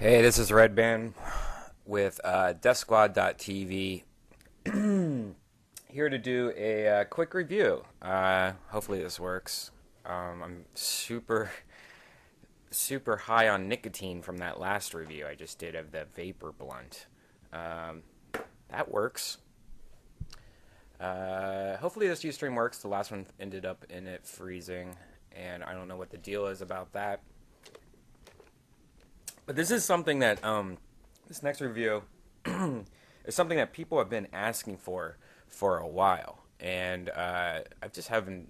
Hey, this is Redban with DeathSquad.tv here to do a quick review. Hopefully this works. I'm super high on nicotine from that last review I just did of the vapor blunt. Um, that works. Hopefully this Ustream works. The last one ended up in it freezing, and I don't know what the deal is about that. But this is something that this next review is something that people have been asking for a while, and I just haven't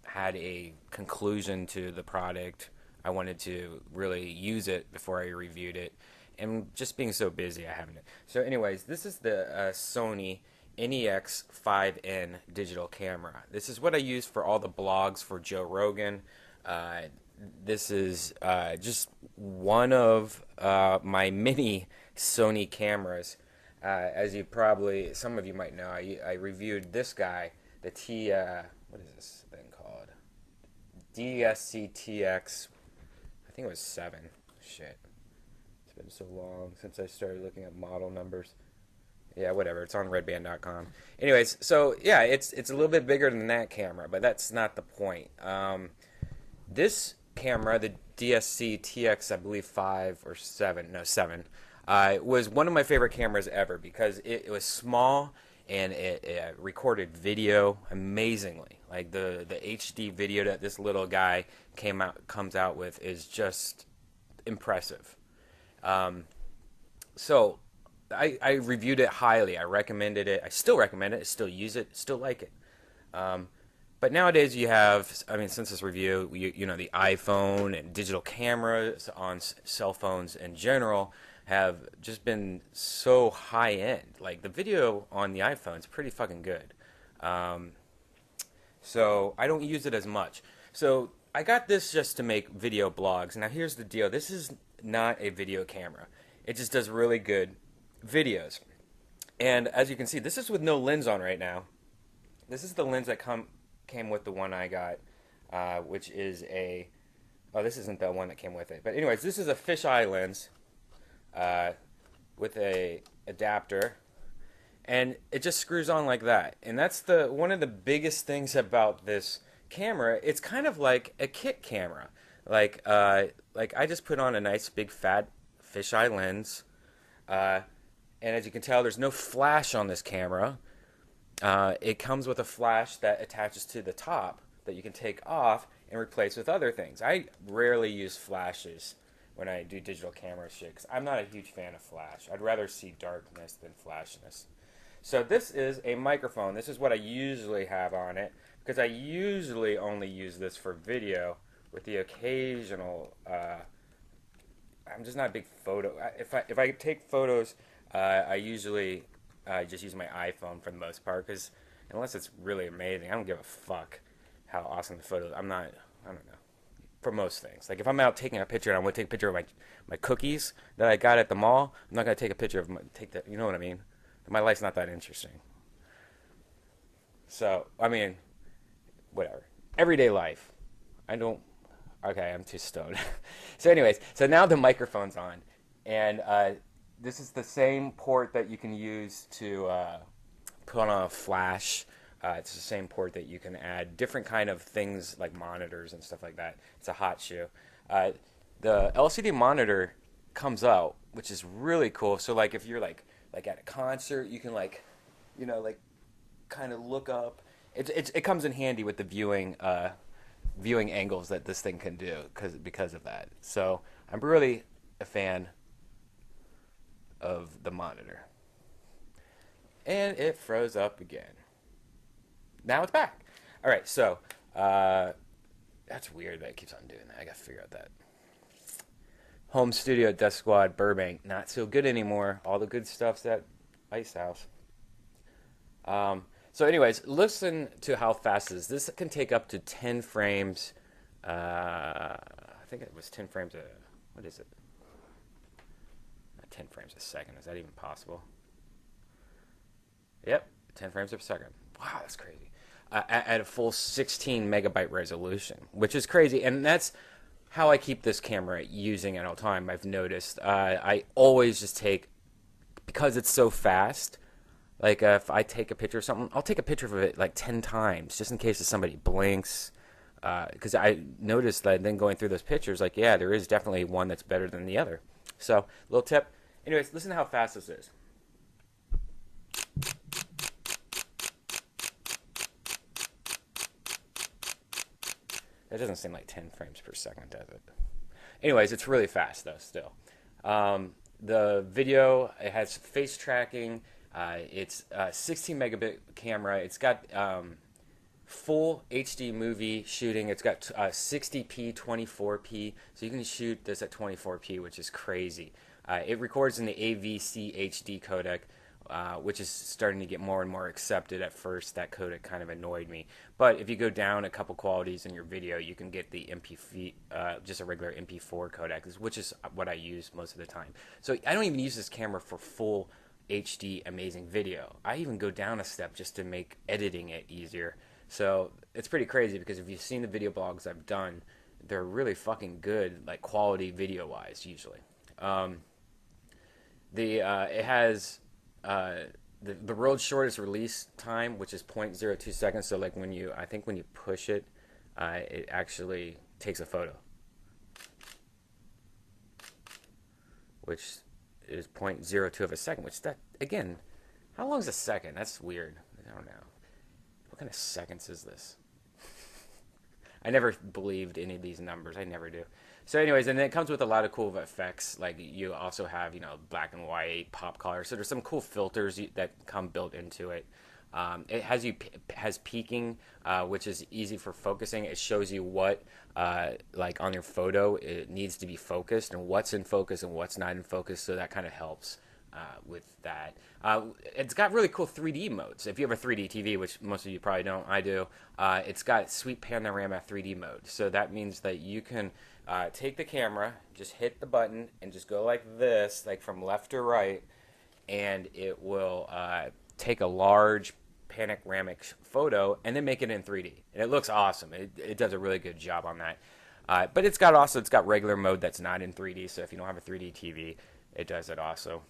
had a conclusion to the product. I wanted to really use it before I reviewed it, and just being so busy, I haven't. So, anyways, this is the Sony NEX-5N digital camera. This is what I use for all the blogs for Joe Rogan. Uh, this is just one of my mini Sony cameras. As you probably, some of you might know, I reviewed this guy, the what is this thing called? DSC-TX, I think it was 7. Shit. It's been so long since I started looking at model numbers. Yeah, whatever. It's on redban.com. Anyways, so yeah, it's a little bit bigger than that camera, but that's not the point. This camera, the DSC TX, I believe 5 or 7, no 7, was one of my favorite cameras ever because it was small and it recorded video amazingly. Like the HD video that this little guy comes out with is just impressive. So I reviewed it highly. I recommended it. I still recommend it. I still use it. Still like it. But nowadays you have, I mean, since this review, you know, the iPhone and digital cameras on cell phones in general have just been so high end. Like the video on the iPhone is pretty fucking good. So I don't use it as much. So I got this just to make video blogs. Now here's the deal. This is not a video camera. It just does really good videos. And as you can see, this is with no lens on right now. This is the lens that came with the one I got, which is a, oh, this isn't the one that came with it. But anyways, this is a fisheye lens with a adapter, and it just screws on like that. And that's one of the biggest things about this camera. It's kind of like a kit camera. Like I just put on a nice big fat fisheye lens, and as you can tell, there's no flash on this camera. It comes with a flash that attaches to the top that you can take off and replace with other things. I rarely use flashes when I do digital camera shit because I'm not a huge fan of flash. I'd rather see darkness than flashness. So this is a microphone. This is what I usually have on it because I usually only use this for video with the occasional. I'm just not a big photo. If I take photos, I usually just use my iPhone for the most part because unless it's really amazing, I don't give a fuck how awesome the photo is. I don't know. For most things. Like if I'm out taking a picture and I want to take a picture of my cookies that I got at the mall, I'm not going to take a picture of you know what I mean? My life's not that interesting. So, I mean, whatever. Everyday life. Okay, I'm too stoned. So anyways, so now the microphone's on. And this is the same port that you can use to put on a flash. It's the same port that you can add different kind of things like monitors and stuff like that. It's a hot shoe. The LCD monitor comes out, which is really cool. So like if you're like at a concert, you can like kind of look up. It comes in handy with the viewing angles that this thing can do because of that. So I'm really a fan of the monitor. And it froze up again. Now it's back. All right, so that's weird that it keeps on doing that. I got to figure out that. Home studio, Death Squad, Burbank. Not so good anymore. All the good stuff's at Ice House. So anyways, listen to how fast it is. This can take up to 10 frames. I think it was 10 frames what is it? 10 frames a second. Is that even possible? Yep, 10 frames per second. Wow, that's crazy. At a full 16 megabyte resolution, which is crazy. And that's how I keep this camera using at all time, I've noticed. I always just take, because it's so fast, like if I take a picture of something, I'll take a picture of it like 10 times just in case if somebody blinks. Because I noticed that then going through those pictures, like, yeah, there is definitely one that's better than the other. So, little tip. Anyways, listen to how fast this is. That doesn't seem like 10 frames per second, does it? Anyways, it's really fast, though, still. The video, it has face tracking. It's a 16 megabit camera. It's got full HD movie shooting. It's got 60p, 24p, so you can shoot this at 24p, which is crazy. It records in the AVC HD codec, which is starting to get more and more accepted. At first, that codec kind of annoyed me. But if you go down a couple qualities in your video, you can get the just a regular MP4 codec, which is what I use most of the time. So I don't even use this camera for full HD amazing video. I even go down a step just to make editing it easier. So it's pretty crazy because if you've seen the video blogs I've done, they're really fucking good, like quality video wise usually. It has the world's shortest release time, which is 0.02 seconds. So like I think when you push it, it actually takes a photo, which is 0.02 of a second. Which that again, how long is a second? That's weird. I don't know. What kind of seconds is this? I never believed any of these numbers. I never do. So anyways, and it comes with a lot of cool effects. Like you also have, black and white, pop color. So there's some cool filters that come built into it. It has peaking, which is easy for focusing. It shows you what, like on your photo, it needs to be focused and what's in focus and what's not in focus. So that kind of helps with that. It's got really cool 3D modes. If you have a 3D TV, which most of you probably don't, I do, it's got sweet panorama 3D mode. So that means that you can take the camera, just hit the button, and just go like this, like from left to right, and it will take a large panoramic photo and then make it in 3D. And it looks awesome. It does a really good job on that. But it's got regular mode that's not in 3D. So if you don't have a 3D TV, it does it also.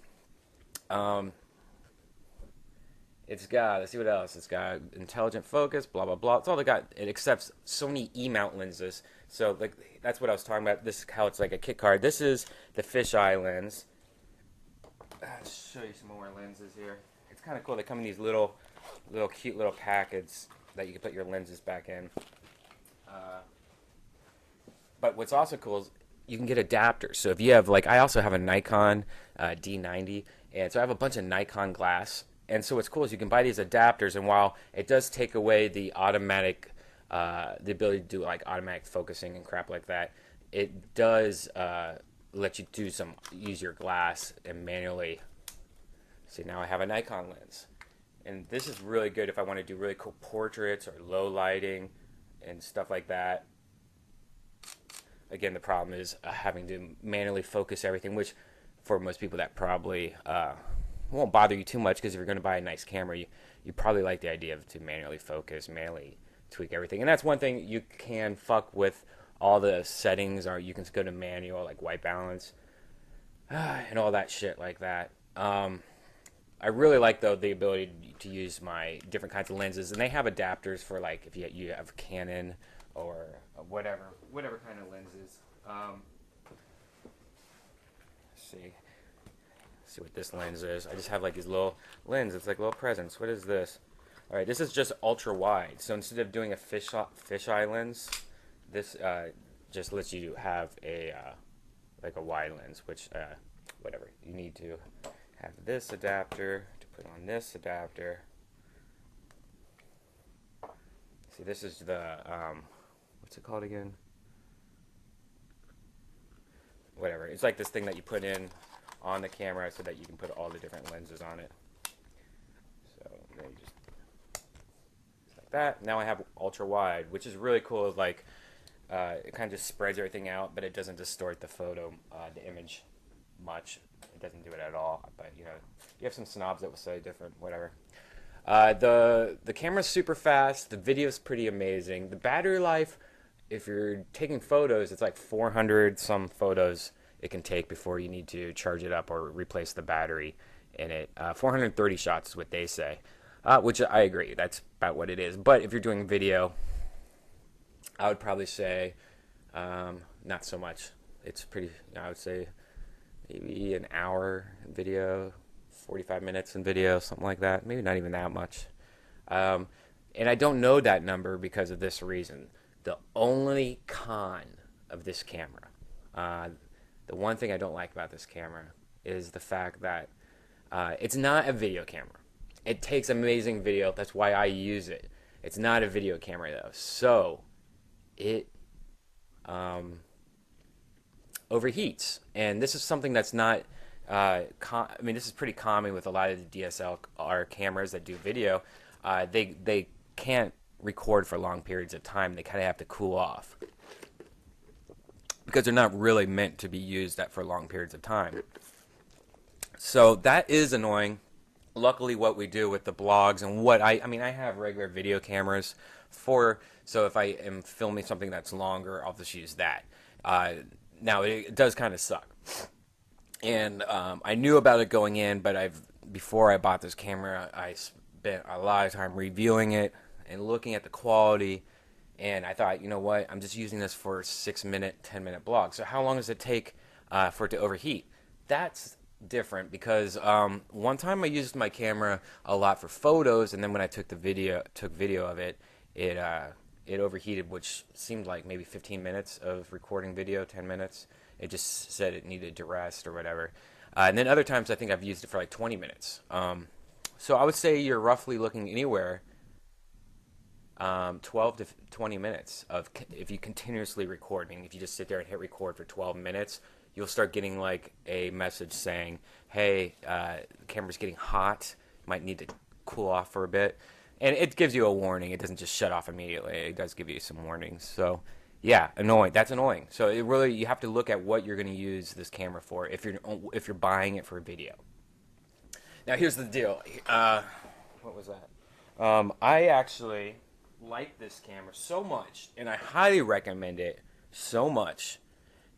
It's got, let's see what else. It's got intelligent focus, blah, blah, blah. It's all they got. It accepts Sony E-mount lenses. So like that's what I was talking about. This is how it's like a kit card. This is the fisheye lens. I'll show you some more lenses here. It's kind of cool. They come in these little cute little packets that you can put your lenses back in. But what's also cool is you can get adapters. So if you have, like, I also have a Nikon D90, and so I have a bunch of Nikon glass. And so what's cool is you can buy these adapters, and while it does take away the automatic, the ability to do like automatic focusing and crap like that, it does let you use your glass and manually. See, now I have a Nikon lens, and this is really good if I want to do really cool portraits or low lighting and stuff like that. Again, the problem is having to manually focus everything, which for most people that probably won't bother you too much, because if you're going to buy a nice camera, you probably like the idea of to manually focus, manually tweak everything. And that's one thing you can fuck with all the settings, or you can go to manual, like white balance, and all that shit like that. I really like, though, the ability to use my different kinds of lenses, and they have adapters for, like, if you have Canon or whatever kind of lenses. Let's see what this lens is. I just have like these little lens. It's like little presents. What is this? All right, this is just ultra wide. So instead of doing a fisheye lens, this just lets you have a like a wide lens, which whatever. You need to have this adapter to put on this adapter. See, this is the what's it called again? Whatever. It's like this thing that you put in on the camera so that you can put all the different lenses on it. So then you just like that. Now I have ultra wide, which is really cool. Like it kind of just spreads everything out, but it doesn't distort the photo, the image much. It doesn't do it at all. But you have some snobs that will say different. Whatever. The camera's super fast. The video's pretty amazing. The battery life if you're taking photos, it's like 400 some photos it can take before you need to charge it up or replace the battery in it. 430 shots is what they say, which I agree. That's about what it is. But if you're doing video, I would probably say not so much. It's pretty, I would say maybe an hour in video, 45 minutes in video, something like that. Maybe not even that much. And I don't know that number because of this reason. The only con of this camera, the one thing I don't like about this camera is the fact that it's not a video camera. It takes amazing video. That's why I use it. It's not a video camera though. So it overheats. And this is something that's not, I mean, this is pretty common with a lot of the DSLR cameras that do video. They can't record for long periods of time. They kind of have to cool off because they're not really meant to be used for long periods of time. So that is annoying. Luckily, what we do with the blogs and what I mean, I have regular video cameras so if I am filming something that's longer, I'll just use that. Now, it does kind of suck. And I knew about it going in, but before I bought this camera, I spent a lot of time reviewing it and looking at the quality. And I thought, you know what, I'm just using this for 6-minute, 10-minute blogs. So how long does it take for it to overheat? That's different because one time I used my camera a lot for photos, and then when I took video of it, it overheated, which seemed like maybe 15 minutes of recording video, 10 minutes. It just said it needed to rest or whatever. And then other times I think I've used it for like 20 minutes. So I would say you're roughly looking anywhere 12 to 20 minutes of if you continuously record. Meaning if you just sit there and hit record for 12 minutes, you'll start getting like a message saying, hey, the camera's getting hot. You might need to cool off for a bit. And it gives you a warning. It doesn't just shut off immediately. It does give you some warnings. So yeah, annoying. That's annoying. So it really, you have to look at what you're going to use this camera for if you're buying it for video. Now here's the deal. What was that? I actually like this camera so much, and I highly recommend it so much.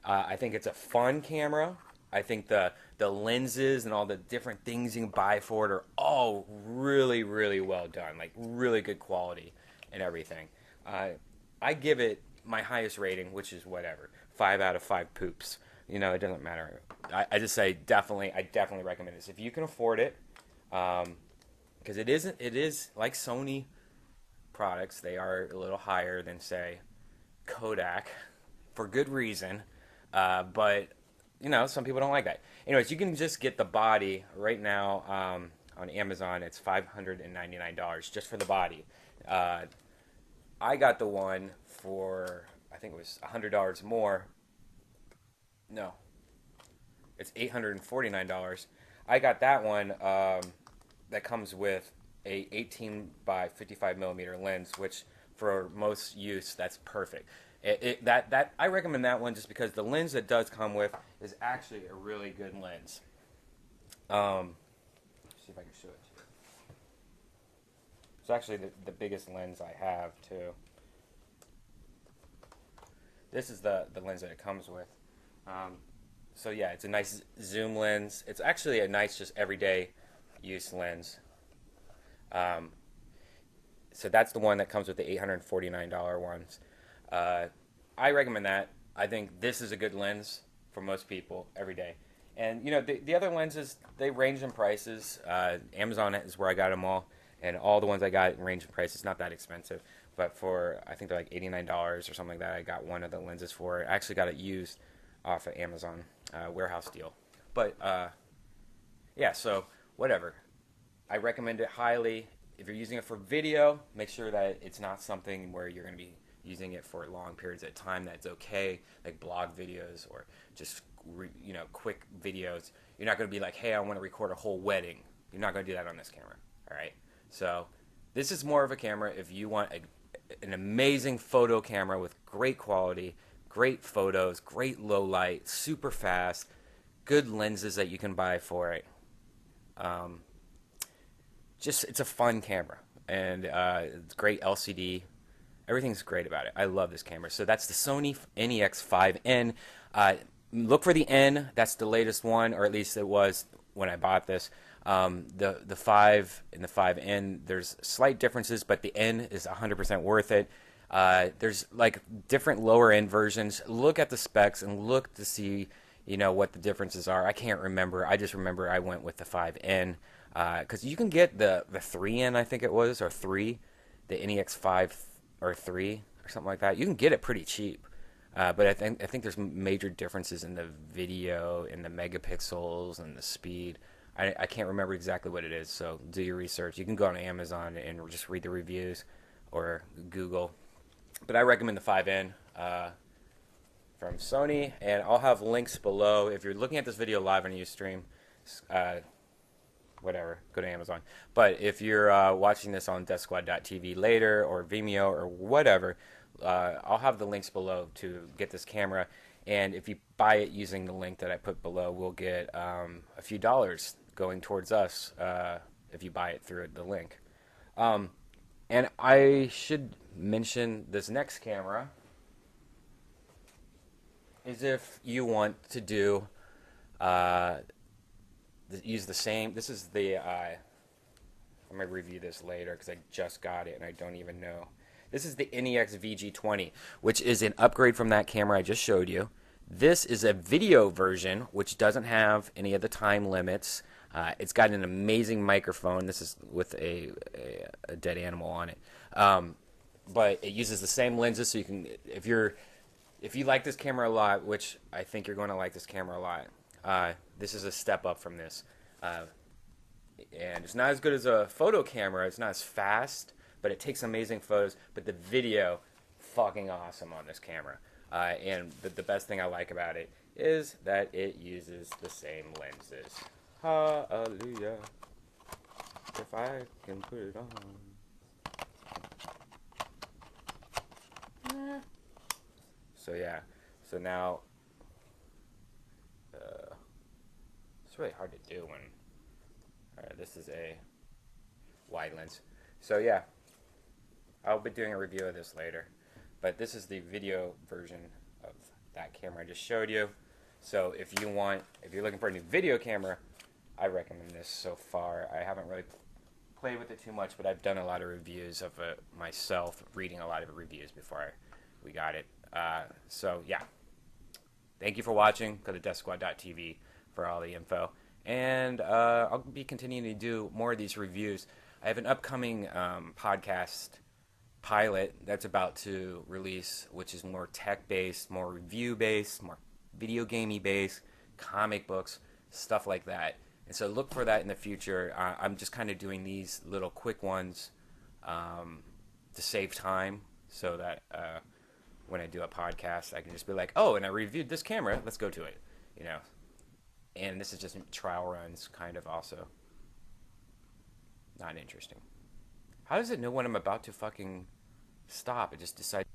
I think it's a fun camera. I think the lenses and all the different things you can buy for it are all really, really well done. Like really good quality and everything. I give it my highest rating, which is whatever, 5 out of 5 poops. You know, it doesn't matter. I just say I definitely recommend this if you can afford it, because it is like Sony products. They are a little higher than say Kodak for good reason, but you know, some people don't like that. Anyways, you can just get the body right now on Amazon. It's $599 just for the body. I got the one for, I think it was $100 more. No, it's $849. I got that one that comes with a 18 by 55 millimeter lens, which for most use, that's perfect. I recommend that one just because the lens that does come with is actually a really good lens. Let's see if I can show it to you. It's actually the biggest lens I have too. This is the lens that it comes with. So yeah, it's a nice zoom lens. It's actually a nice just everyday use lens. So that's the one that comes with the $849 ones. I recommend that. I think this is a good lens for most people every day. And you know, the other lenses, they range in prices. Amazon is where I got them all, and all the ones I got range in price. It's not that expensive, but for I think they're like $89 or something like that. I got one of the lenses for it. I actually got it used off of Amazon warehouse deal. But yeah, so whatever. I recommend it highly. If you're using it for video, make sure that it's not something where you're going to be using it for long periods of time. That's okay, like blog videos or just quick videos. You're not going to be like, hey, I want to record a whole wedding. You're not going to do that on this camera. All right. So this is more of a camera if you want an amazing photo camera with great quality, great photos, great low light, super fast, good lenses that you can buy for it. It's a fun camera, and it's great LCD. Everything's great about it. I love this camera. So that's the Sony NEX-5N. Look for the N. That's the latest one, or at least it was when I bought this. The 5 and the 5N, there's slight differences, but the N is 100% worth it. There's like different lower end versions. Look at the specs and look to see, you know, what the differences are. I can't remember. I just remember I went with the 5N because you can get the 3N, I think it was, or 3, the NEX5 or 3 or something like that. You can get it pretty cheap. But I think there's major differences in the video, in the megapixels, and the speed. I can't remember exactly what it is, so do your research. You can go on Amazon and just read the reviews or Google. But I recommend the 5N from Sony, and I'll have links below. If you're looking at this video live on Ustream, whatever, go to Amazon. But if you're watching this on DeathSquad.tv later or Vimeo or whatever, I'll have the links below to get this camera. And if you buy it using the link that I put below, we'll get a few dollars going towards us if you buy it through the link. And I should mention this next camera is if you want to do use the same. This is the I'm gonna review this later because I just got it and I don't even know. This is the NEX VG20, which is an upgrade from that camera I just showed you. This is a video version, which doesn't have any of the time limits. It's got an amazing microphone. This is with a dead animal on it. But it uses the same lenses, so you can, if you like this camera a lot, which I think you're going to like this camera a lot, this is a step up from this. And it's not as good as a photo camera. It's not as fast, but it takes amazing photos. But the video, fucking awesome on this camera. And the best thing I like about it is that it uses the same lenses. Hallelujah. If I can put it on. So yeah. So now, it's really hard to do when. This is a wide lens. So yeah, I'll be doing a review of this later. But this is the video version of that camera I just showed you. So if you're looking for a new video camera, I recommend this so far. I haven't really played with it too much, but I've done a lot of reviews of it myself, reading a lot of reviews before we got it. So yeah, thank you for watching. Go to DeathSquad.tv for all the info. And I'll be continuing to do more of these reviews. I have an upcoming podcast pilot that's about to release, which is more tech-based, more review-based, more video gamey based, comic books, stuff like that. And so look for that in the future. I'm just kind of doing these little quick ones to save time, so that when I do a podcast, I can just be like, oh, and I reviewed this camera, let's go to it, you know. And this is just trial runs, kind of, also. Not interesting. How does it know when I'm about to fucking stop? It just decides.